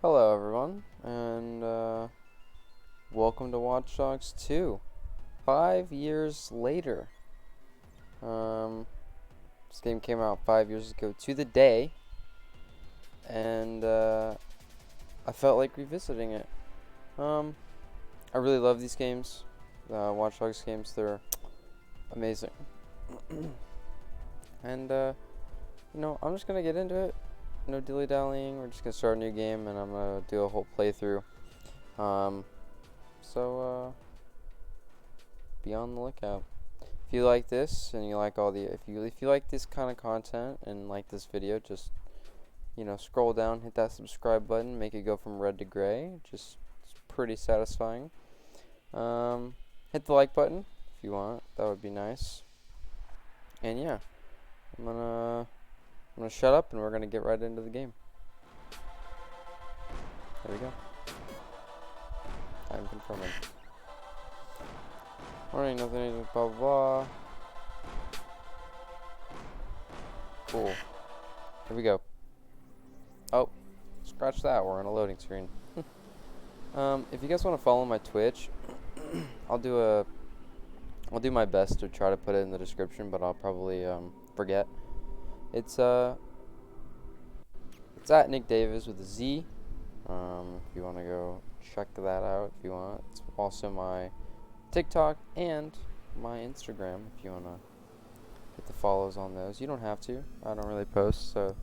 Hello everyone, and welcome to Watch Dogs 2. 5 years later. This game came out 5 years ago to the day, and I felt like revisiting it. I really love these games, Watch Dogs games. They're amazing. And I'm just gonna get into it. No dilly-dallying. We're just gonna start a new game, and I'm gonna do a whole playthrough. So be on the lookout. If you like this and you like if you like this kind of content and like this video, just scroll down, hit that subscribe button, make it go from red to gray. It's pretty satisfying. Hit the like button if you want. That would be nice. And yeah, I'm gonna shut up and we're gonna get right into the game. There we go. I'm confirming. Warning, nothing, blah blah blah. Cool. Here we go. Oh, scratch that. We're on a loading screen. If you guys want to follow my Twitch, I'll do my best to try to put it in the description, but I'll probably forget. It's at NickDaviz with a Z. If you want to go check that out, if you want. It's also my TikTok and my Instagram. If you want to hit the follows on those, you don't have to. I don't really post, so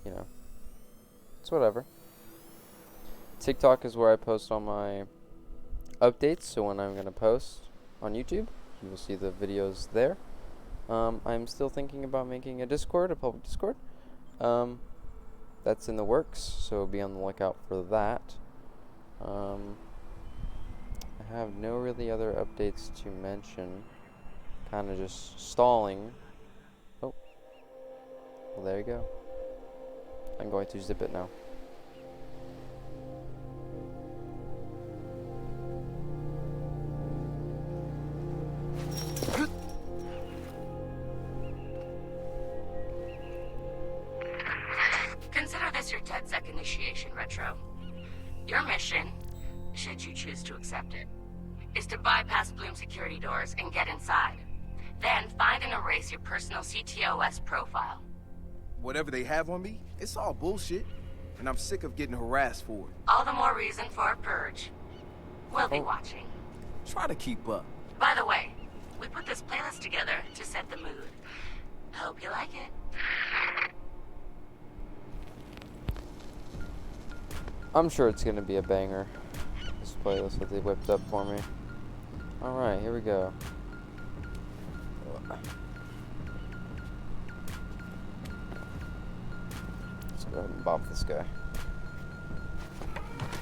it's whatever. TikTok is where I post all my updates. So when I'm gonna post on YouTube, you will see the videos there. I'm still thinking about making a public Discord. That's in the works, so be on the lookout for that. I have no really other updates to mention. Kind of just stalling. Oh, well, there you go. I'm going to zip it now. Consider this your 10-sec initiation, Retro. Your mission, should you choose to accept it, is to bypass Bloom security doors and get inside. Then find and erase your personal CTOS profile. Whatever they have on me, it's all bullshit. And I'm sick of getting harassed for it. All the more reason for a purge. We'll be watching. Try to keep up. By the way, we put this playlist together to set the mood. Hope you like it. I'm sure it's gonna be a banger. This playlist that they whipped up for me. Alright, here we go. Let's go ahead and bop this guy.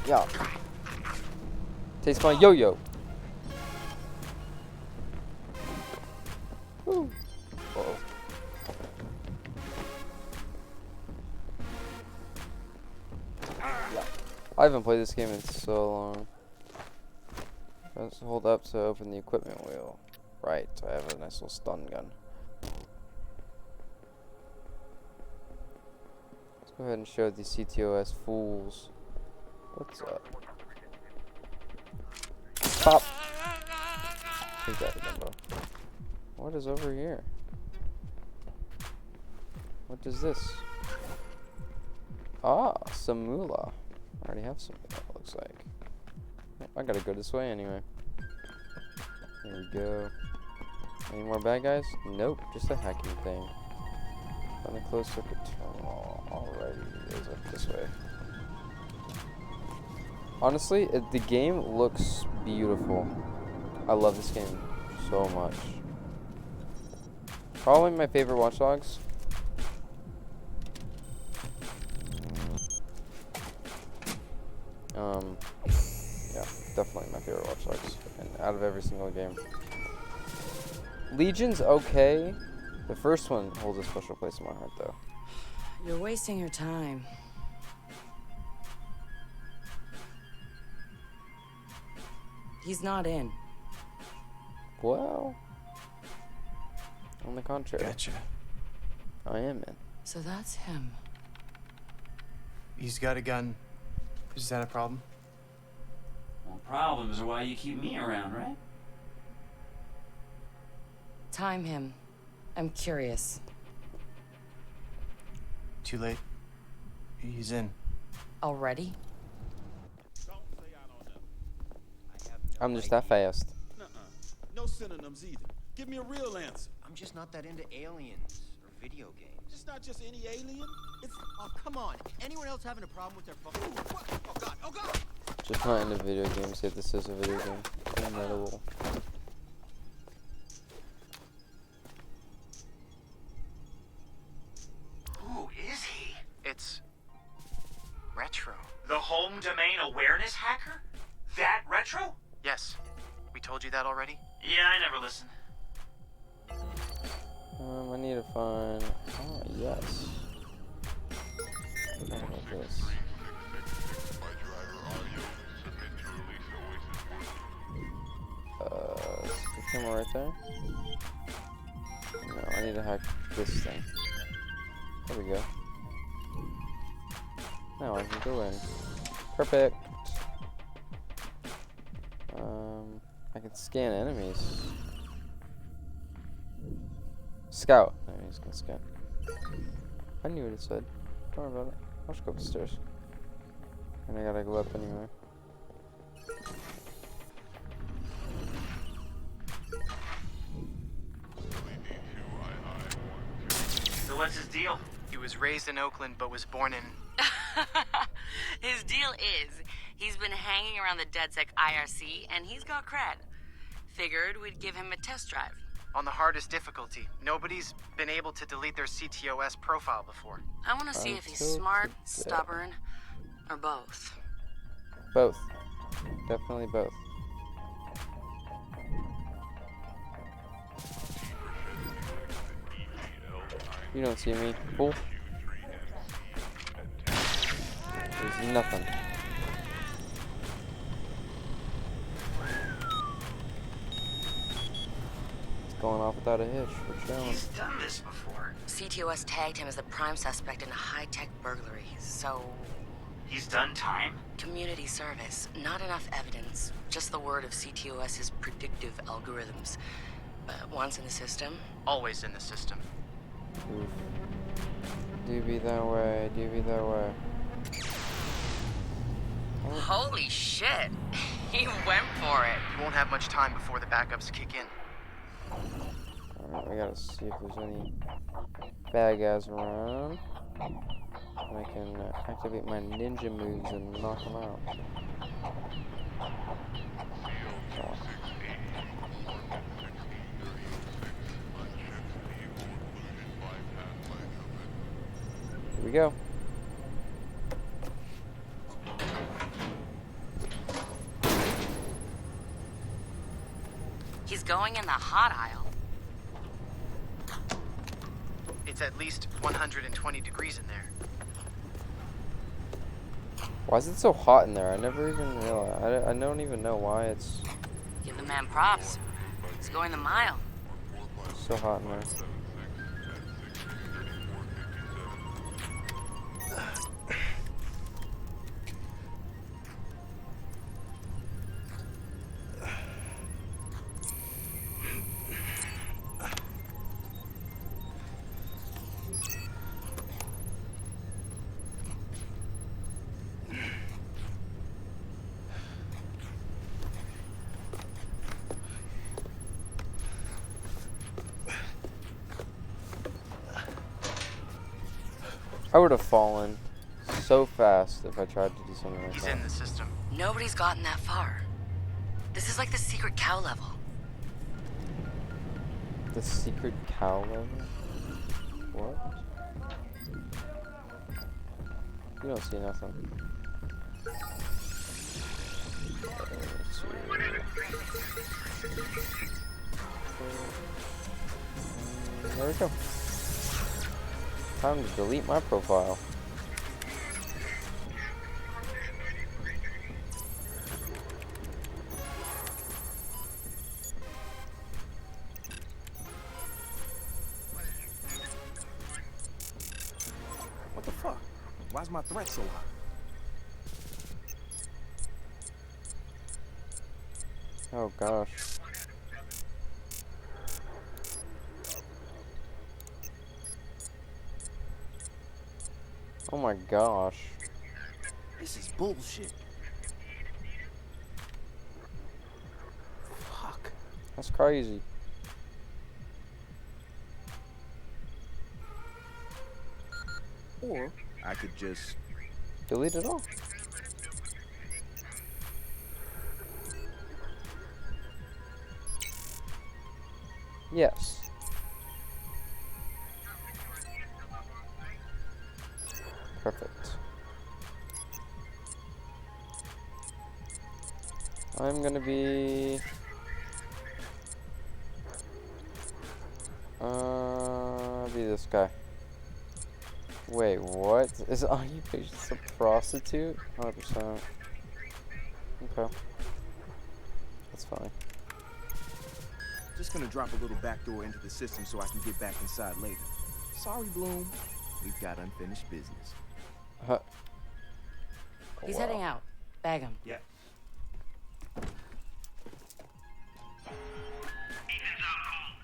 Yeah. Taste my yo-yo. Woo. Uh-oh. Yeah. I haven't played this game in so long. Let's hold up to open the equipment wheel. Right, I have a nice little stun gun. Let's go ahead and show these CTOS fools what's up. Pop! Take that again, bro. What is over here? What is this? Ah, some moolah. I already have some moolah, it looks like. I gotta go this way anyway. There we go. Any more bad guys? Nope, just a hacking thing. On a closed circuit terminal. Alrighty, it goes up this way. Honestly, the game looks beautiful. I love this game so much. Probably my favorite Watch Dogs. Yeah, definitely my favorite Watch Dogs, and out of every single game. Legion's okay. The first one holds a special place in my heart, though. You're wasting your time. He's not in. Well, on the contrary. Gotcha. I am in. So that's him. He's got a gun. Is that a problem? Well, problems are why you keep me around, right? Time him. I'm curious. Too late. He's in. Already? I'm just that fast. Nuh-uh. No synonyms either. Give me a real answer. I'm just not that into aliens or video games. It's not just any alien. It's Oh, come on. Anyone else having a problem with their phone? what? Oh God! Oh God! Just not into video games, yet this is a video game. Incredible. Who is he? It's... Retro. The home domain awareness hacker? That Retro? Yes. We told you that already? Yeah, I never listened. I need to find... Oh, yes. What about this? Is the camera right there? No, I need to hack this thing. There we go. Now I can go in. Perfect. I can scan enemies. Scout. Enemies can scan. I knew what it said. Don't worry about it. I'll just go up the stairs. And I gotta go up anyway. So what's his deal? He was raised in Oakland, but was born in... His deal is, he's been hanging around the DedSec IRC, and he's got cred. Figured we'd give him a test drive. on the hardest difficulty. Nobody's been able to delete their CTOS profile before. I want to see if he's Until smart, today. stubborn, or both. Both. Definitely both. You don't see me, fool. There's nothing. It's going off without a hitch. We're chilling. He's done this before. CTOS tagged him as the prime suspect in a high-tech burglary, so... He's done time? Community service. Not enough evidence. Just the word of CTOS's predictive algorithms. But once in the system... Always in the system. Oof. Do be that way, do be that way. Holy shit! He went for it. You won't have much time before the backups kick in. Alright, we gotta see if there's any bad guys around. I can activate my ninja moves and knock them out. Oh. Here we go. He's going in the hot aisle. It's at least 120 degrees in there. Why is it so hot in there? I never even realized. I don't even know why it's Give the man props. He's going the mile. so hot in there. I would have fallen so fast if I tried to do something like He's that. in the system. Nobody's gotten that far. This is like the secret cow level. The secret cow level? What? You don't see nothing. There we go. Time to delete my profile. What the fuck? Why's my threat so high? Oh gosh. Oh my gosh. This is bullshit. Fuck. That's crazy. Or I could just... Delete it all. Yes. Perfect. I'm gonna be this guy. Wait, what? Is occupation a prostitute? 100%. Okay. That's fine. Just gonna drop a little backdoor into the system so I can get back inside later. Sorry, Bloom. We've got unfinished business. Huh. He's Wow. heading out. Bag him. Yeah. Ethan's out cold.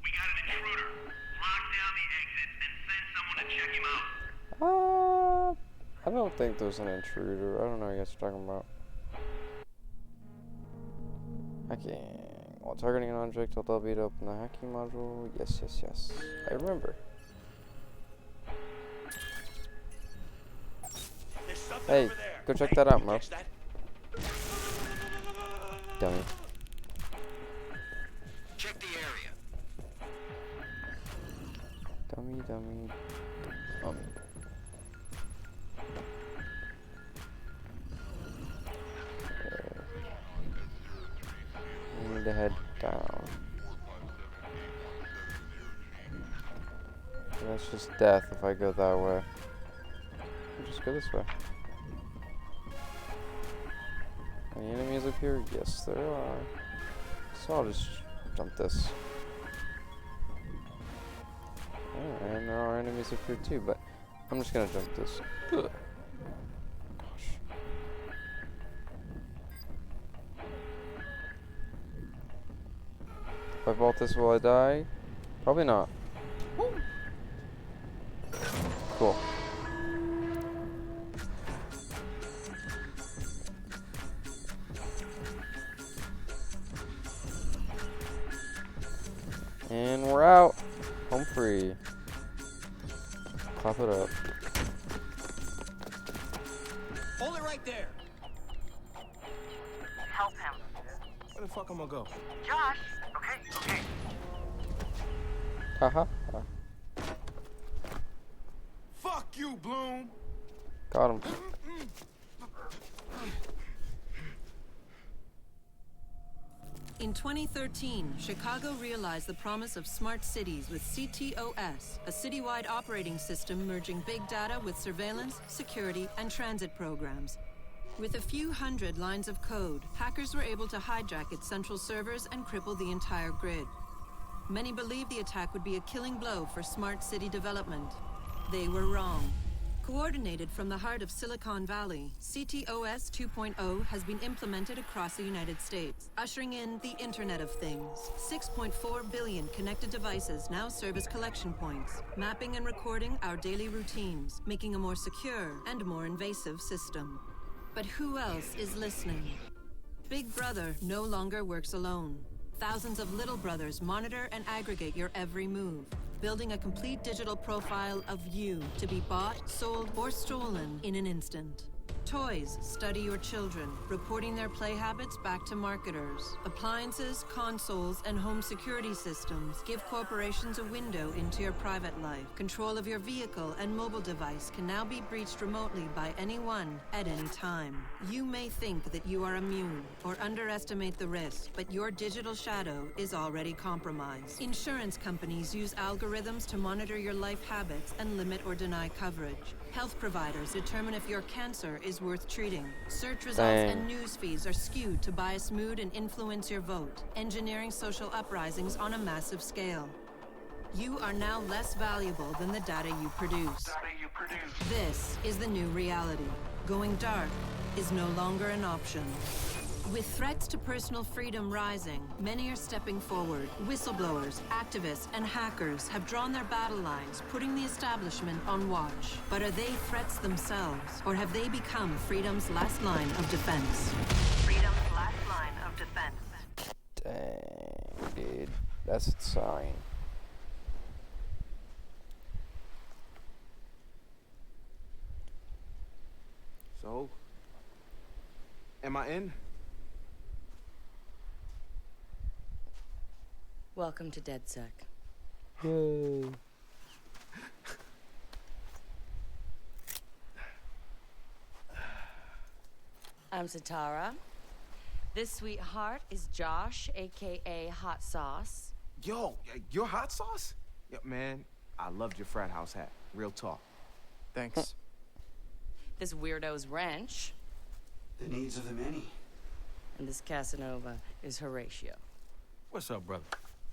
We got an intruder. Lock down the exits and send someone to check him out. I don't think there's an intruder. I don't know what you guys are talking about. Hacking. While targeting an object, I'll W to open the hacking module. Yes, yes, yes. I remember. There's something Hey, over there. go check Hey, that out, you Mo. catch that? Dummy. Check the area. Dummy, dummy. I need to head down. That's just death if I go that way. I'll just go this way. Any enemies up here? Yes, there are. So I'll just jump this. Alright, and there are enemies up here too, but I'm just gonna jump this. Ugh. Gosh. If I vault this, will I die? Probably not. Cool. And we're out. Home free. Clap it up. Hold it right there. Help him. Where the fuck am I go? Josh! Okay. Haha. Fuck you, Bloom! Got him. In 2013, Chicago realized the promise of smart cities with CTOS, a citywide operating system merging big data with surveillance, security, and transit programs. With a few hundred lines of code, hackers were able to hijack its central servers and cripple the entire grid. Many believed the attack would be a killing blow for smart city development. They were wrong. Coordinated from the heart of Silicon Valley, CTOS 2.0 has been implemented across the United States, ushering in the Internet of Things. 6.4 billion connected devices now serve as collection points, mapping and recording our daily routines, making a more secure and more invasive system. But who else is listening? Big Brother no longer works alone. Thousands of little brothers monitor and aggregate your every move, building a complete digital profile of you to be bought, sold, or stolen in an instant. Toys study your children, reporting their play habits back to marketers. Appliances, consoles, and home security systems give corporations a window into your private life. Control of your vehicle and mobile device can now be breached remotely by anyone at any time. You may think that you are immune or underestimate the risk, but your digital shadow is already compromised. Insurance companies use algorithms to monitor your life habits and limit or deny coverage. Health providers determine if your cancer is worth treating. Search results and news feeds are skewed to bias mood and influence your vote, engineering social uprisings on a massive scale. You are now less valuable than the data you produce. This is the new reality. Going dark is no longer an option. With threats to personal freedom rising, many are stepping forward. Whistleblowers, activists, and hackers have drawn their battle lines, putting the establishment on watch. But are they threats themselves, or have they become freedom's last line of defense? Freedom's last line of defense. Dang, dude. That's a sign. So, am I in? Welcome to DedSec. Yay. I'm Satara. This sweetheart is Josh, aka Hot Sauce. Yo, your hot sauce? Yo, man, I loved your frat house hat. Real talk. Thanks. This weirdo's Wrench. The needs of the many. And this Casanova is Horatio. What's up, brother?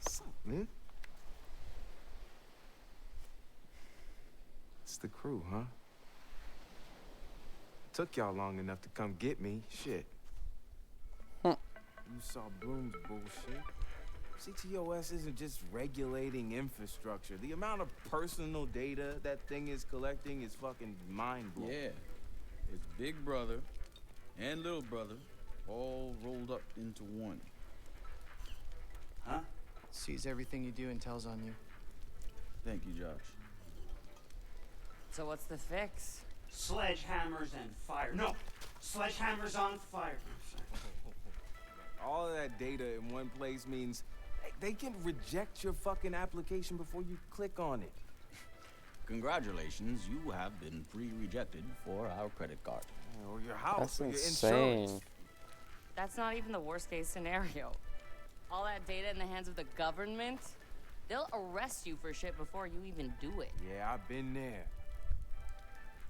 What's up, man? It's the crew, huh? Took y'all long enough to come get me. Shit. You saw Bloom's bullshit. CTOS isn't just regulating infrastructure. The amount of personal data that thing is collecting is fucking mind-blowing. Yeah. It's Big Brother and Little Brother all rolled up into one. Huh? Sees everything you do and tells on you. Thank you, Josh. So what's the fix? Sledgehammers and fire. No, sledgehammers on fire. All of that data in one place means they can reject your fucking application before you click on it. Congratulations, you have been pre-rejected for our credit card. Or your house, That's or your insane. insurance. That's not even the worst case scenario. All that data in the hands of the government, they'll arrest you for shit before you even do it. Yeah, I've been there.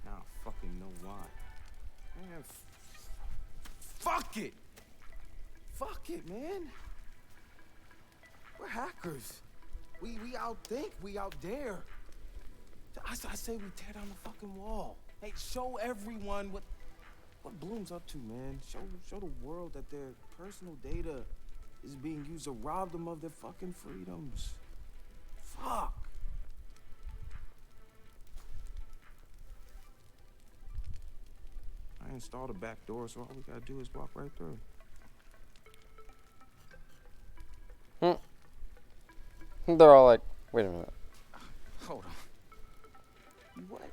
Now I fucking know why. Man, fuck it! Fuck it, man. We're hackers. We outthink, we out dare. I say we tear down the fucking wall. Hey, show everyone what Bloom's up to, man. Show the world that their personal data is being used to rob them of their fucking freedoms. Fuck. I installed a back door, so all we gotta do is walk right through. They're all like, wait a minute. Hold on. You what?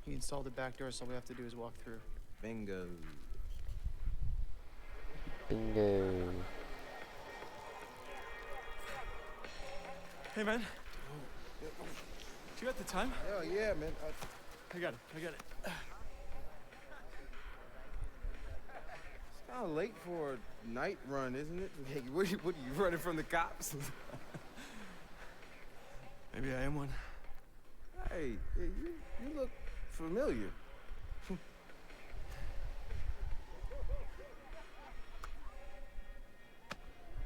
He installed the back door, so all we have to do is walk through. Bingo. Bingo. Hey, man. You got the time? Hell yeah, man. I got it. It's kind of late for a night run, isn't it? Hey, what are you running from the cops? Maybe I am one. Hey, you look familiar.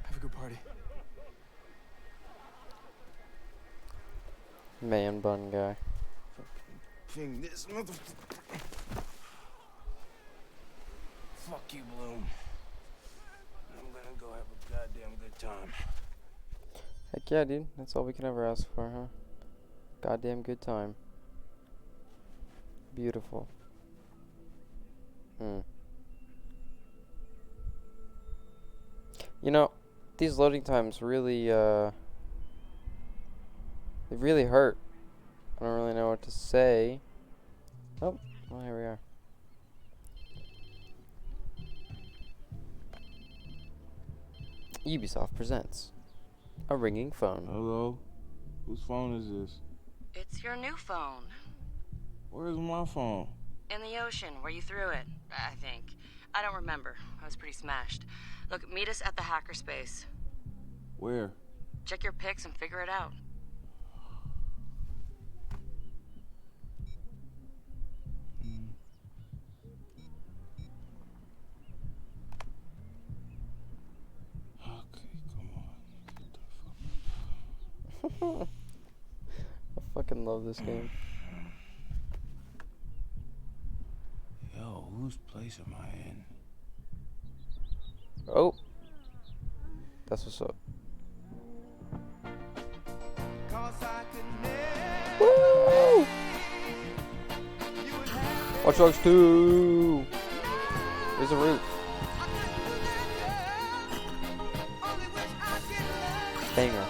Have a good party. Man bun guy. King this motherfucker. Fuck you, Bloom. I'm gonna go have a goddamn good time. Heck yeah, dude. That's all we can ever ask for, huh? Goddamn good time. Beautiful. You know, these loading times really, they really hurt. I don't really know what to say. Oh, well, here we are. Ubisoft presents a ringing phone. Hello? Whose phone is this? It's your new phone. Where's my phone? In the ocean, where you threw it, I think. I don't remember. I was pretty smashed. Look, meet us at the hackerspace. Where? Check your pics and figure it out. Okay, come on. I fucking love this game. Yo, whose place am I in? Oh. That's what's up. Woo! Watch Dogs 2! There's a root. Banger.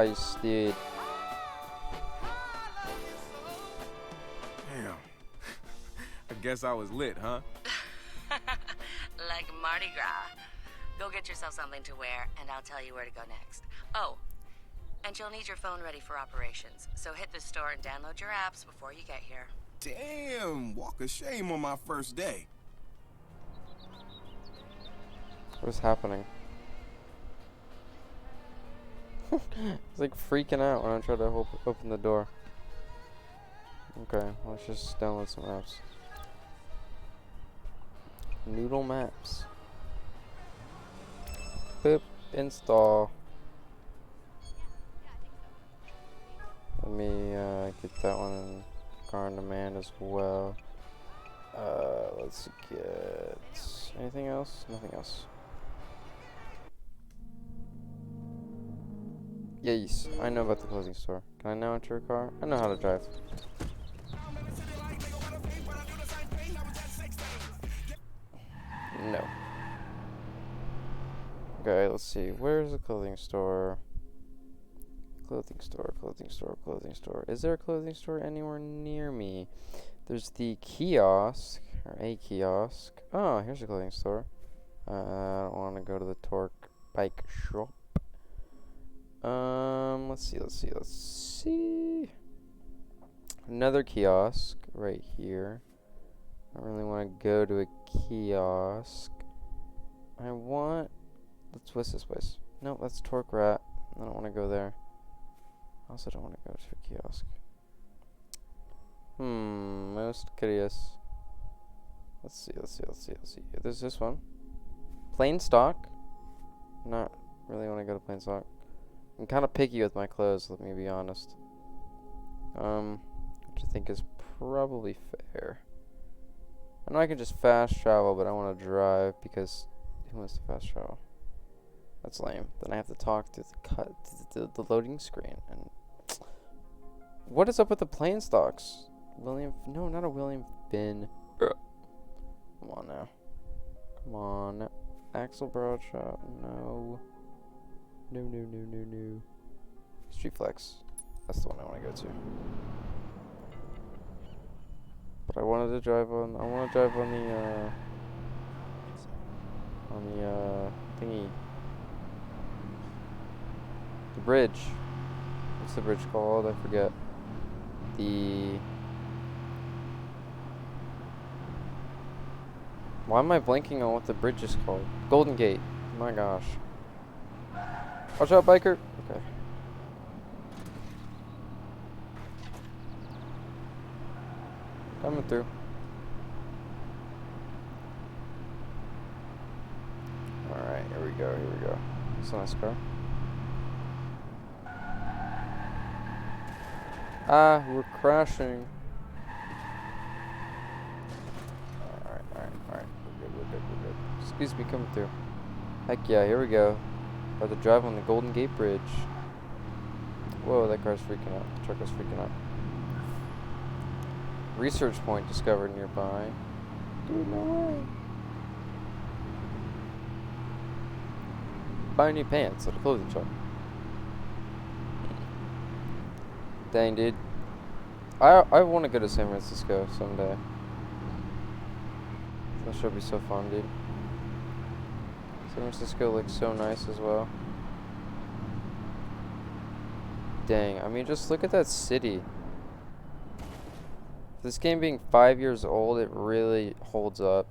Nice, dude. Damn. I guess I was lit, huh? Like Mardi Gras. Go get yourself something to wear, and I'll tell you where to go next. Oh, and you'll need your phone ready for operations, so hit the store and download your apps before you get here. Damn, walk of shame on my first day. What's happening? It's like freaking out when I try to open the door. Okay, let's just download some apps. Noodle Maps. Boop. Install. Let me get that one in car on demand as well. Let's get anything else? Nothing else. Yes, I know about the clothing store. Can I now enter a car? I know how to drive. No. Okay, let's see. Where's the clothing store? Clothing store, clothing store, clothing store. Is there a clothing store anywhere near me? There's the kiosk, or a kiosk. Oh, here's a clothing store. I don't want to go to the Torque bike shop. Let's see. Another kiosk right here. I don't really want to go to a kiosk. What's this place? No, that's Torque Rat. I don't want to go there. I also don't want to go to a kiosk. Most curious. Let's see. There's this one. Plain stock. Not really want to go to plain stock. I'm kind of picky with my clothes, let me be honest. Which I think is probably fair. I know I can just fast travel, but I want to drive because who wants to fast travel? That's lame. Then I have to talk through the loading screen. And what is up with the plain stocks? No, not a William Finn. Come on now. Come on. Axel Broadshot. No. No. Street Flex. That's the one I want to go to. But I want to drive on the thingy. The bridge. What's the bridge called? I forget. Why am I blanking on what the bridge is called? Golden Gate. My gosh. Watch out, biker. Okay. Coming through. Alright, here we go. It's a nice car. Ah, we're crashing. Alright. We're good. Excuse me, coming through. Heck yeah, here we go. About to drive on the Golden Gate Bridge. Whoa, that car's freaking out. The truck is freaking out. Research point discovered nearby. Dude, no way. Buy new pants at a clothing shop. Dang, dude. I want to go to San Francisco someday. That should be so fun, dude. San Francisco looks so nice as well. Dang, I mean, just look at that city. This game being 5 years old, it really holds up.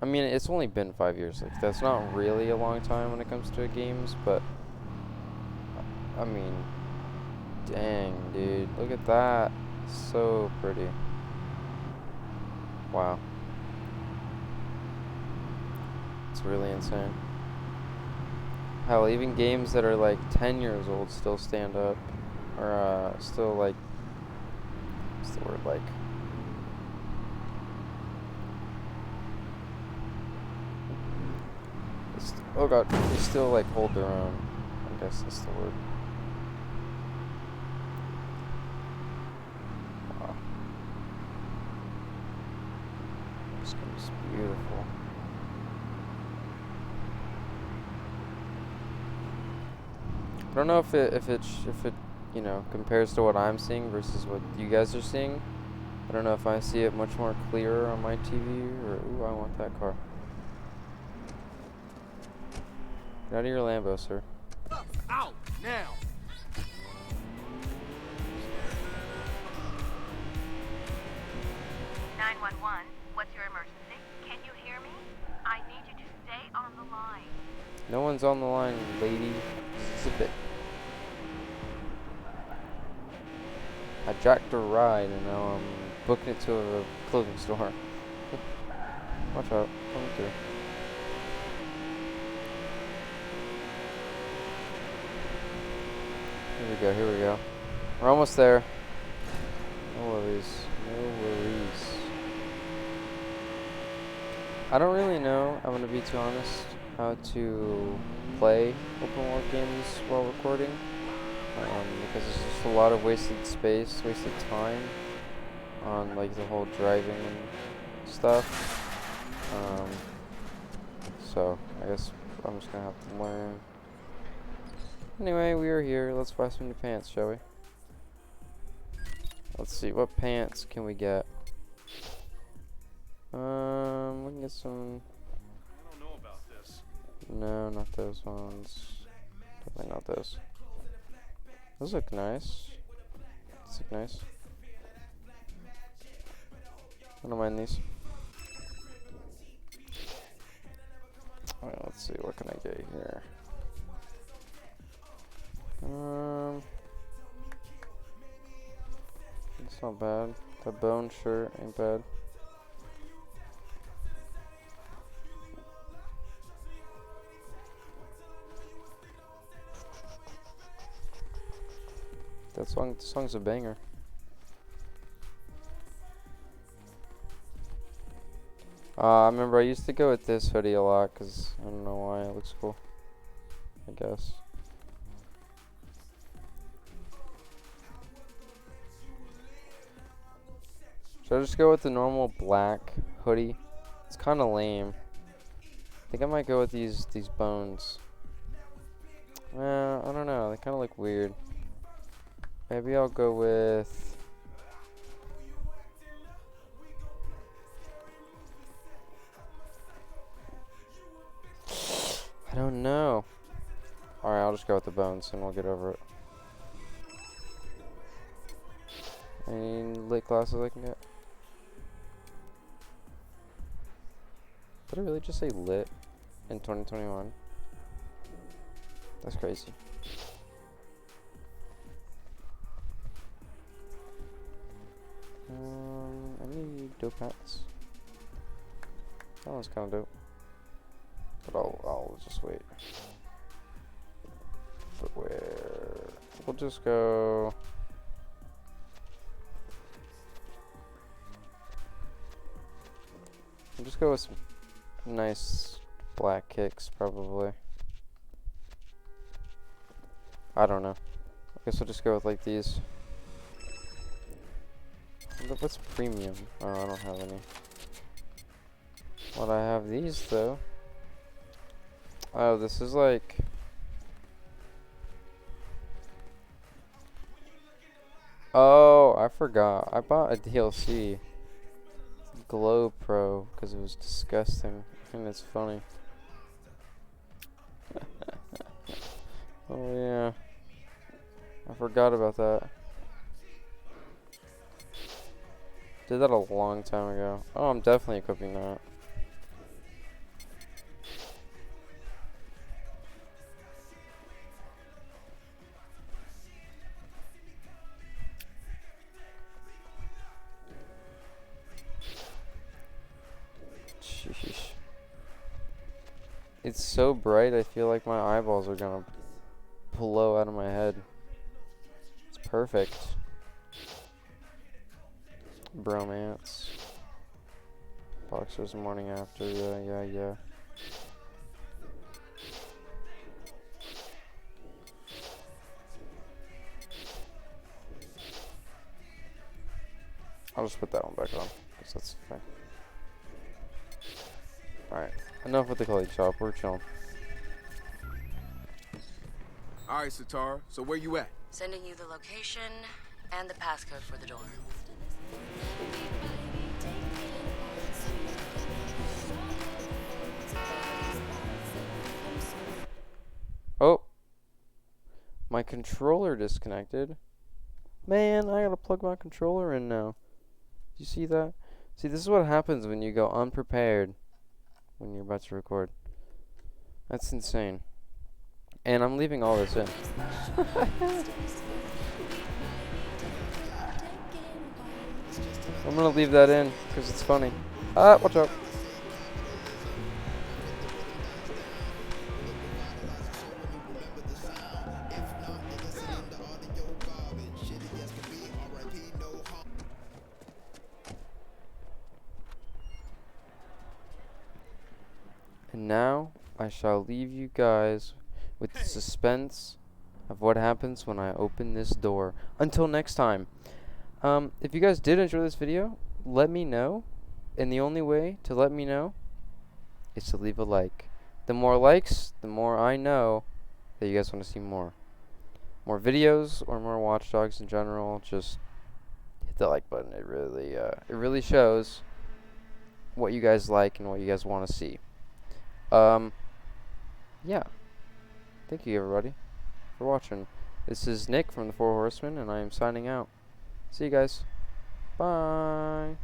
I mean, it's only been 5 years. Like, that's not really a long time when it comes to games, but I mean, dang, dude, look at that. So pretty. Wow. It's really insane. Hell, even games that are like 10 years old still stand up. Or, still like, what's the word like? Oh god, they still like hold their own. I guess that's the word. Wow. This game's beautiful. I don't know if it you know, compares to what I'm seeing versus what you guys are seeing. I don't know if I see it much more clearer on my TV or ooh, I want that car. Get out of your Lambo, sir. Out now. 911, what's your emergency? Can you hear me? I need you to stay on the line. No one's on the line, lady. Zip it. I jacked a ride and now I'm booking it to a clothing store. Watch out, coming through. Here we go, here we go. We're almost there. No worries, no worries. I don't really know, I'm gonna be too honest, how to play open world games while recording. Because it's just a lot of wasted space, wasted time on like the whole driving and stuff. So I guess I'm just gonna have to learn. Anyway, we are here. Let's buy some new pants, shall we? Let's see, what pants can we get? We can get some. I don't know about this. No, not those ones. Definitely not those. Those look nice. Those look nice. I don't mind these. Alright, let's see, what can I get here? It's not bad. The bone shirt ain't bad. That song's a banger. I remember I used to go with this hoodie a lot because I don't know why, it looks cool, I guess. Should I just go with the normal black hoodie? It's kind of lame. I think I might go with these bones. I don't know, they kind of look weird. Maybe I'll go with... I don't know. Alright, I'll just go with the bones and we'll get over it. Any lit glasses I can get? Did I really just say lit in 2021? That's crazy. Any dope hats? That one's kind of dope. But I'll just wait. Footwear. We'll just go. We'll just go with some nice black kicks, probably. I don't know. I guess we'll just go with like these. What's premium? Oh, I don't have any. Well, I have these though. Oh, this is like. Oh, I forgot. I bought a DLC. Glow Pro because it was disgusting. I think it's funny. Oh yeah. I forgot about that. Did that a long time ago. Oh, I'm definitely equipping that. Sheesh. It's so bright, I feel like my eyeballs are gonna blow out of my head. It's perfect. Bromance. Boxers morning after, yeah. I'll just put that one back on, because that's fine. Alright, enough with the colleague shop, we're chilling. All right, Satara, so where you at? Sending you the location and the passcode for the door. Oh! My controller disconnected. Man, I gotta plug my controller in now. You see that? See, this is what happens when you go unprepared when you're about to record. That's insane. And I'm leaving all this in. I'm gonna leave that in because it's funny. Watch out. And now I shall leave you guys with the suspense of what happens when I open this door. Until next time. If you guys did enjoy this video, let me know. And the only way to let me know is to leave a like. The more likes, the more I know that you guys want to see more. More videos or more Watch Dogs in general. Just hit the like button. It really shows what you guys like and what you guys want to see. Yeah. Thank you, everybody, for watching. This is Nick from the Four Horsemen, and I am signing out. See you guys. Bye.